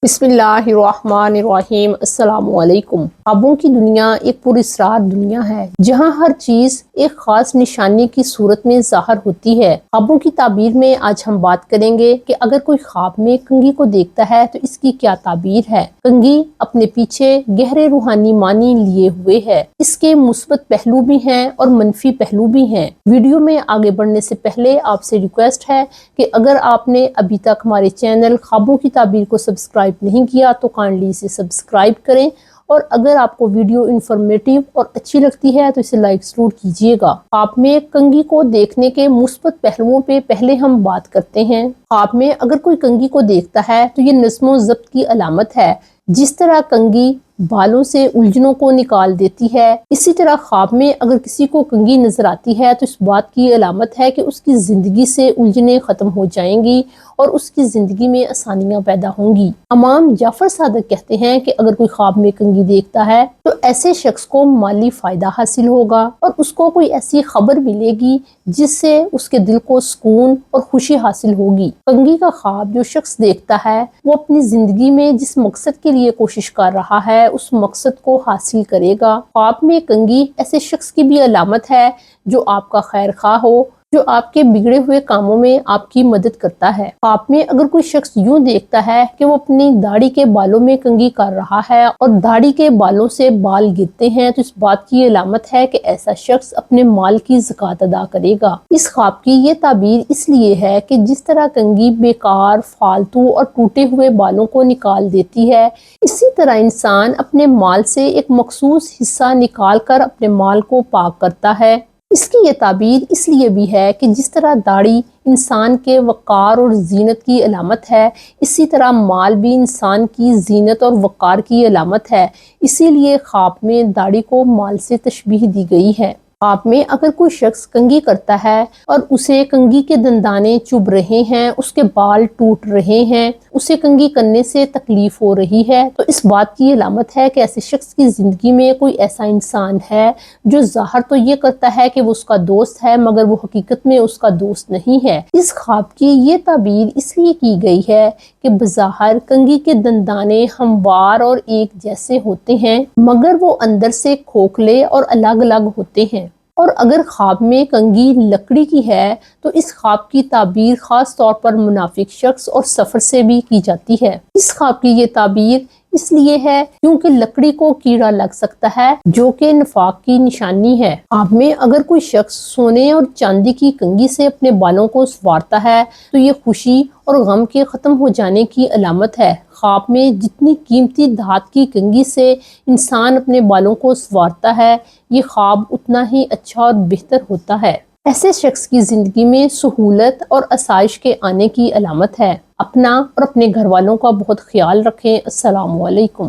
بسم اللہ الرحمن الرحیم۔ السلام علیکم۔ خوابوں کی دنیا ایک پراسرار دنیا ہے جہاں ہر چیز ایک خاص نشانی کی صورت میں ظاہر ہوتی ہے۔ خوابوں کی تعبیر میں آج ہم بات کریں گے کہ اگر کوئی خواب میں کنگھی کو دیکھتا ہے تو اس کی کیا تعبیر ہے۔ کنگھی اپنے پیچھے گہرے روحانی معنی لیے ہوئے ہے۔ اس کے مثبت پہلو بھی ہیں اور منفی پہلو بھی ہیں۔ ویڈیو میں آگے بڑھنے سے پہلے آپ سے ریکویسٹ ہے کہ اگر آپ نے ابھی تک ہمارے چینل خوابوں کی تعبیر کو سبسکرائب نہیں کیا تو کائنڈلی اسے سبسکرائب کریں، اور اگر آپ کو ویڈیو انفارمیٹیو اور اچھی لگتی ہے تو اسے لائک ضرور کیجیے گا۔ خواب میں کنگھی کو دیکھنے کے مثبت پہلوؤں پہ پہلے ہم بات کرتے ہیں۔ خواب میں اگر کوئی کنگھی کو دیکھتا ہے تو یہ نظم و ضبط کی علامت ہے۔ جس طرح کنگھی بالوں سے الجھنوں کو نکال دیتی ہے، اسی طرح خواب میں اگر کسی کو کنگھی نظر آتی ہے تو اس بات کی علامت ہے کہ اس کی زندگی سے الجھنیں ختم ہو جائیں گی اور اس کی زندگی میں آسانیاں پیدا ہوں گی۔ امام جعفر صادق کہتے ہیں کہ اگر کوئی خواب میں کنگھی دیکھتا ہے تو ایسے شخص کو مالی فائدہ حاصل ہوگا اور اس کو کوئی ایسی خبر ملے گی جس سے اس کے دل کو سکون اور خوشی حاصل ہوگی۔ کنگھی کا خواب جو شخص دیکھتا ہے وہ اپنی زندگی میں جس مقصد کے لیے کوشش کر رہا ہے اس مقصد کو حاصل کرے گا۔ خواب میں کنگھی ایسے شخص کی بھی علامت ہے جو آپ کا خیر خواہ ہو، جو آپ کے بگڑے ہوئے کاموں میں آپ کی مدد کرتا ہے۔ خواب میں اگر کوئی شخص یوں دیکھتا ہے کہ وہ اپنی داڑھی کے بالوں میں کنگھی کر رہا ہے اور داڑھی کے بالوں سے بال گرتے ہیں تو اس بات کی علامت ہے کہ ایسا شخص اپنے مال کی زکوٰۃ ادا کرے گا۔ اس خواب کی یہ تعبیر اس لیے ہے کہ جس طرح کنگھی بیکار، فالتو اور ٹوٹے ہوئے بالوں کو نکال دیتی ہے، اسی طرح انسان اپنے مال سے ایک مخصوص حصہ نکال کر اپنے مال کو پاک کرتا ہے۔ اس کی یہ تعبیر اس لیے بھی ہے کہ جس طرح داڑھی انسان کے وقار اور زینت کی علامت ہے، اسی طرح مال بھی انسان کی زینت اور وقار کی علامت ہے۔ اسی لیے خواب میں داڑھی کو مال سے تشبیہ دی گئی ہے۔ خواب میں اگر کوئی شخص کنگھی کرتا ہے اور اسے کنگھی کے دندانے چبھ رہے ہیں، اس کے بال ٹوٹ رہے ہیں، اسے کنگھی کرنے سے تکلیف ہو رہی ہے، تو اس بات کی علامت ہے کہ ایسے شخص کی زندگی میں کوئی ایسا انسان ہے جو ظاہر تو یہ کرتا ہے کہ وہ اس کا دوست ہے مگر وہ حقیقت میں اس کا دوست نہیں ہے۔ اس خواب کی یہ تعبیر اس لیے کی گئی ہے کہ بظاہر کنگھی کے دندانے ہموار اور ایک جیسے ہوتے ہیں مگر وہ اندر سے کھوکھلے اور الگ الگ ہوتے ہیں۔ اور اگر خواب میں کنگھی لکڑی کی ہے تو اس خواب کی تعبیر خاص طور پر منافق شخص اور سفر سے بھی کی جاتی ہے۔ اس خواب کی یہ تعبیر اس لیے ہے کیونکہ لکڑی کو کیڑا لگ سکتا ہے جو کہ نفاق کی نشانی ہے۔ خواب میں اگر کوئی شخص سونے اور چاندی کی کنگھی سے اپنے بالوں کو سنوارتا ہے تو یہ خوشی اور غم کے ختم ہو جانے کی علامت ہے۔ خواب میں جتنی قیمتی دھات کی کنگھی سے انسان اپنے بالوں کو سنوارتا ہے، یہ خواب اتنا ہی اچھا اور بہتر ہوتا ہے۔ ایسے شخص کی زندگی میں سہولت اور آسائش کے آنے کی علامت ہے۔ اپنا اور اپنے گھر والوں کا بہت خیال رکھیں۔ السلام علیکم۔